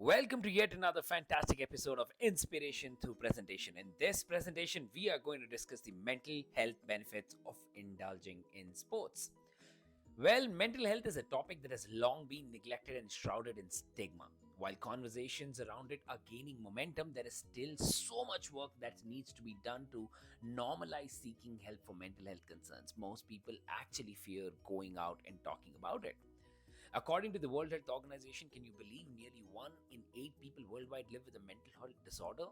Welcome to yet another fantastic episode of Inspiration Through Presentation. In this presentation, we are going to discuss the mental health benefits of indulging in sports. Well, mental health is a topic that has long been neglected and shrouded in stigma. While conversations around it are gaining momentum, there is still so much work that needs to be done to normalize seeking help for mental health concerns. Most people actually fear going out and talking about it. According to the World Health Organization, can you believe nearly 1 in 8 people worldwide live with a mental health disorder?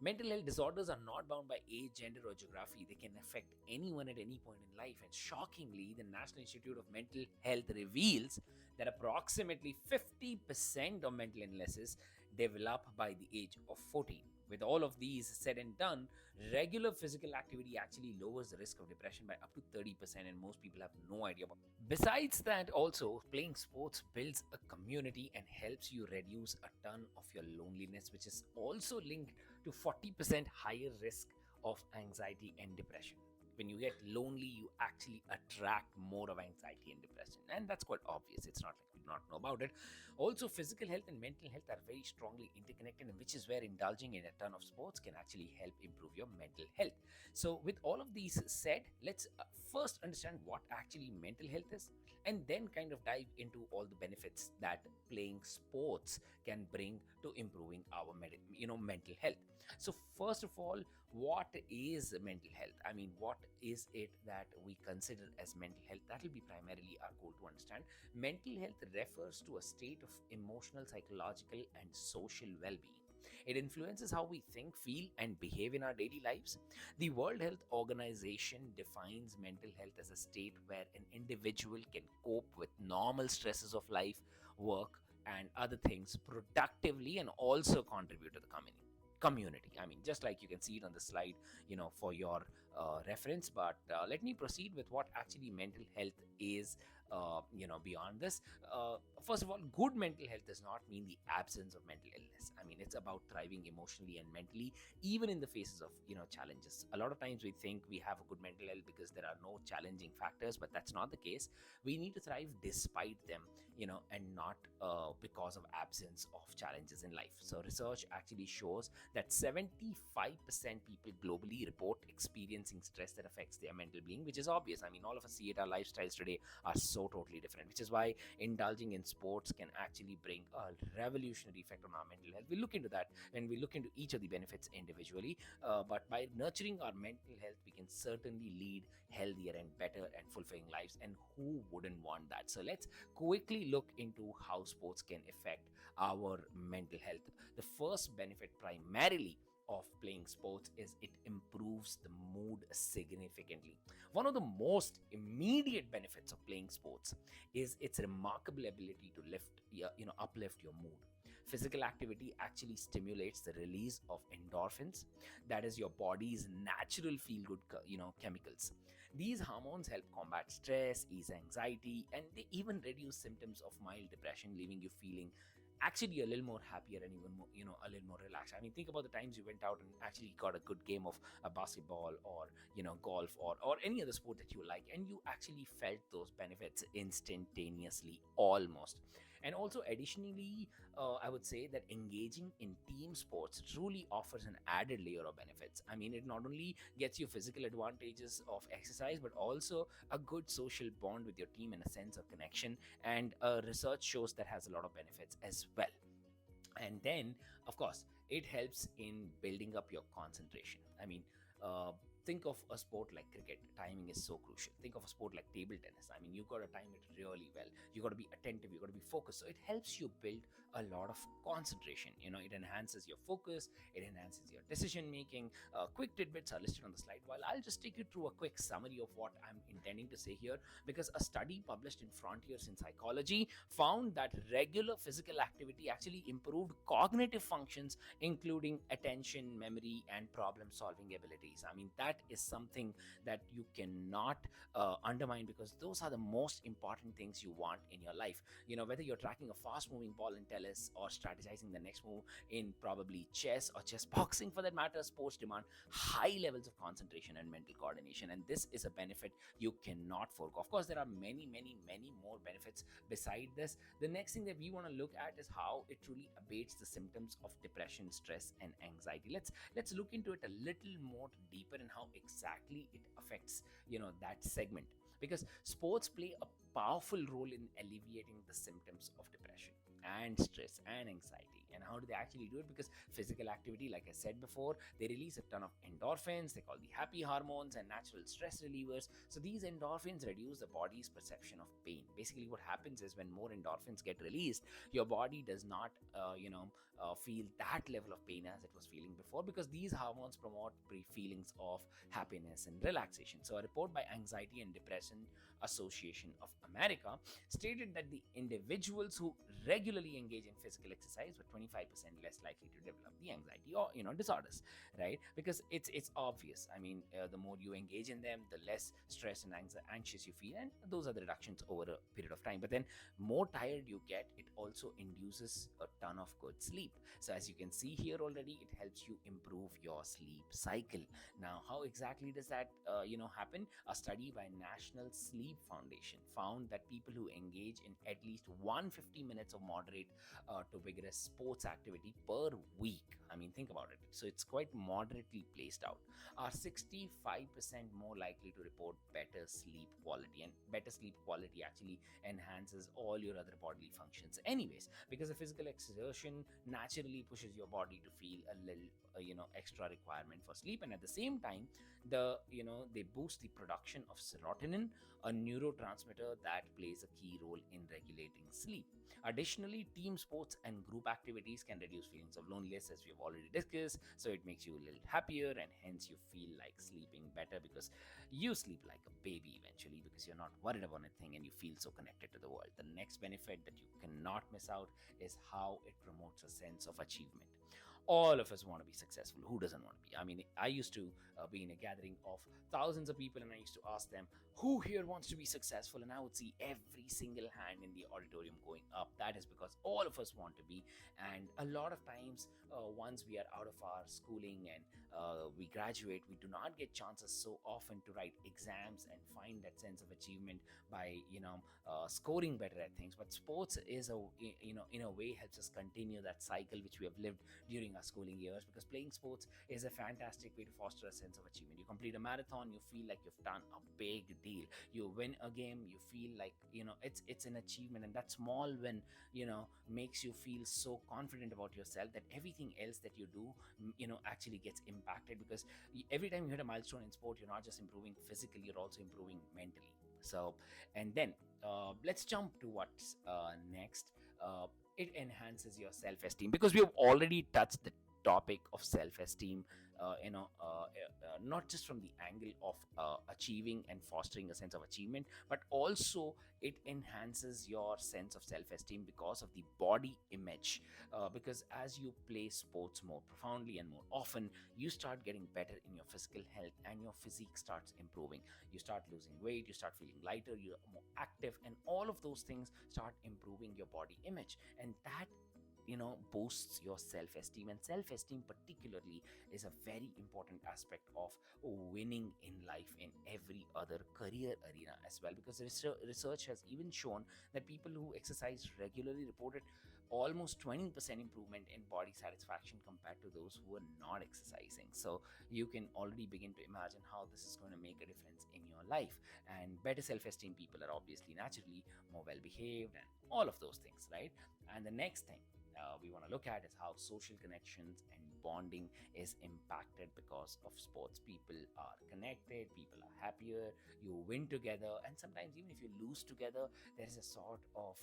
Mental health disorders are not bound by age, gender, or geography. They can affect anyone at any point in life. And shockingly, the National Institute of Mental Health reveals that approximately 50% of mental illnesses develop by the age of 14. With all of these said and done, regular physical activity actually lowers the risk of depression by up to 30%, and most people have no idea about it. Besides that, also, playing sports builds a community and helps you reduce a ton of your loneliness, which is also linked to 40% higher risk of anxiety and depression. When you get lonely, you actually attract more of anxiety and depression, and that's quite obvious. It's not like we do not know about it. Also, physical health and mental health are very strongly interconnected, and which is where indulging in a ton of sports can actually help improve your mental health. So with all of these said, let's first understand what actually mental health is, and then kind of dive into all the benefits that playing sports can bring to improving our mental health. So first of all, what is mental health? I mean, what is it that we consider as mental health? That will be primarily our goal to understand. Mental health refers to a state of emotional, psychological, and social well-being. It influences how we think, feel, and behave in our daily lives. The World Health Organization defines mental health as a state where an individual can cope with normal stresses of life, work, and other things productively and also contribute to the community. I mean, just like you can see it on the slide, for your reference. But let me proceed with what actually mental health is. Beyond this, first of all, good mental health does not mean the absence of mental illness. I mean, it's about thriving emotionally and mentally, even in the faces of challenges. A lot of times we think we have a good mental health because there are no challenging factors, but that's not the case. We need to thrive despite them, and not because of absence of challenges in life. So research actually shows that 75% people globally report experiencing stress that affects their mental being, which is obvious. I mean, all of us see it. Our lifestyles today are so totally different, which is why indulging in sports can actually bring a revolutionary effect on our mental health. We'll look into that when we look into each of the benefits individually. But by nurturing our mental health, we can certainly lead healthier and better and fulfilling lives. And who wouldn't want that? So let's quickly look into how sports can affect our mental health. The first benefit primarily of playing sports is it improves the mood significantly. One of the most immediate benefits of playing sports is its remarkable ability to uplift your mood. Physical activity actually stimulates the release of endorphins, that is your body's natural feel good chemicals. These hormones help combat stress, ease anxiety, and they even reduce symptoms of mild depression, leaving you feeling actually a little more happier and even more, a little more relaxed. I mean, think about the times you went out and actually got a good game of basketball or golf or any other sport that you like, and you actually felt those benefits instantaneously almost. And also, additionally, I would say that engaging in team sports truly offers an added layer of benefits. I mean, it not only gets you physical advantages of exercise, but also a good social bond with your team and a sense of connection. And research shows that has a lot of benefits as well. And then, of course, it helps in building up your concentration. I mean, think of a sport like cricket. Timing is so crucial. Think of a sport like table tennis. I mean, you got to time it really well. You got to be attentive. You got to be focused. So it helps you build a lot of concentration. It enhances your focus. It enhances your decision making. Quick tidbits are listed on the slide. While I'll just take you through a quick summary of what I'm intending to say here, because a study published in Frontiers in Psychology found that regular physical activity actually improved cognitive functions, including attention, memory, and problem solving abilities. I mean, that is something that you cannot undermine, because those are the most important things you want in your life. Whether you're tracking a fast moving ball in jealous or strategizing the next move in probably chess or chess boxing for that matter. Sports demand high levels of concentration and mental coordination, and this is a benefit you cannot forego. Of course, there are many more benefits beside this. The next thing that we want to look at is how it truly abates the symptoms of depression, stress, and anxiety. Let's look into it a little more deeper and how exactly it affects that segment, because sports play a powerful role in alleviating the symptoms of depression and stress and anxiety. And how do they actually do it? Because physical activity, like I said before, they release a ton of endorphins, they call the happy hormones, and natural stress relievers. So these endorphins reduce the body's perception of pain. Basically what happens is when more endorphins get released, your body does not feel that level of pain as it was feeling before, because these hormones promote feelings of happiness and relaxation. So a report by Anxiety and Depression Association of America stated that the individuals who regularly engage in physical exercise were 25% less likely to develop the anxiety or disorders, right? Because it's obvious. I mean, the more you engage in them, the less stress and anxious you feel, and those are the reductions over a period of time. But then more tired you get, it also induces a ton of good sleep. So as you can see here already, it helps you improve your sleep cycle. Now, how exactly does that happen? A study by National Sleep Foundation found that people who engage in at least 150 minutes of moderate to vigorous sports activity per week, I mean, think about it, so it's quite moderately placed out, are 65% more likely to report better sleep quality. And better sleep quality actually enhances all your other bodily functions anyways, because the physical exertion naturally pushes your body to feel a little extra requirement for sleep. And at the same time, they boost the production of serotonin, a neurotransmitter that plays a key role in regulating sleep. Additionally, team sports and group activities can reduce feelings of loneliness, as we've already discussed. So it makes you a little happier, and hence you feel like sleeping better, because you sleep like a baby eventually, because you're not worried about anything and you feel so connected to the world. The next benefit that you cannot miss out is how it promotes a sense of achievement. All of us want to be successful. Who doesn't want to be? I mean, I used to be in a gathering of thousands of people, and I used to ask them, who here wants to be successful? And I would see every single hand in the auditorium going up. That is because all of us want to be. And a lot of times, once we are out of our schooling and we graduate, we do not get chances so often to write exams and find that sense of achievement by scoring better at things. But sports is in a way helps us continue that cycle which we have lived during our schooling years, because playing sports is a fantastic way to foster a sense of achievement. You complete a marathon, you feel like you've done a big deal. You win a game, you feel like it's an achievement, and that small win makes you feel so confident about yourself that everything else that you do actually gets impacted, because every time you hit a milestone in sport, you're not just improving physically, you're also improving mentally. So, and then let's jump to what's next. It enhances your self-esteem, because we have already touched the topic of self-esteem, not just from the angle of achieving and fostering a sense of achievement, but also it enhances your sense of self-esteem because of the body image. Because as you play sports more profoundly and more often, you start getting better in your physical health, and your physique starts improving. You start losing weight, you start feeling lighter, you're more active, and all of those things start improving your body image, and that boosts your self-esteem. And self-esteem particularly is a very important aspect of winning in life in every other career arena as well, because research has even shown that people who exercise regularly reported almost 20% improvement in body satisfaction compared to those who are not exercising. So you can already begin to imagine how this is going to make a difference in your life. And better self-esteem people are obviously naturally more well behaved and all of those things, right? And the next thing we want to look at is how social connections and bonding is impacted because of sports. People are connected, people are happier, you win together, and sometimes even if you lose together, there is a sort of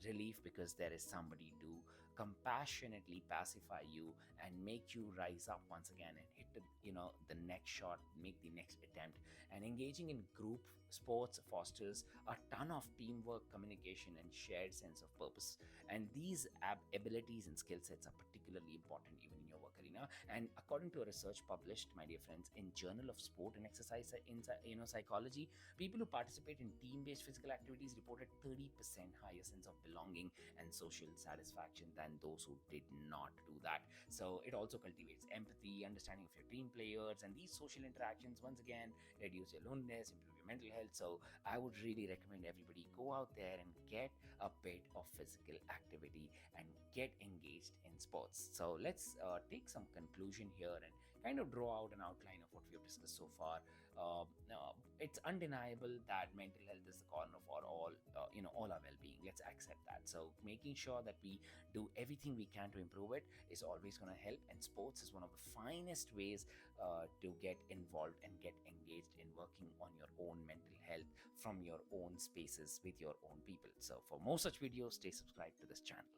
relief, because there is somebody to compassionately pacify you and make you rise up once again and hit the next shot, make the next attempt. And engaging in group sports fosters a ton of teamwork, communication, and shared sense of purpose. And these abilities and skill sets are particularly important even in your work arena. And according to a research published, my dear friends, in Journal of Sport and Exercise in psychology, people who participate in team-based physical activities reported 30% higher sense of belonging and social satisfaction than those who did not do that. So it also cultivates empathy, understanding of your team players, and these social interactions once again reduce your loneliness, improve your mental health. So I would really recommend everybody go out there and get a bit of physical activity and get engaged in sports. So let's take some conclusion here and kind of draw out an outline of what we have discussed so far. It's undeniable that mental health is the corner for all our well-being. Let's accept that. So making sure that we do everything we can to improve it is always going to help, and sports is one of the finest ways to get involved and get engaged in working on your own mental health from your own spaces with your own people. So for more such videos, stay subscribed to this channel.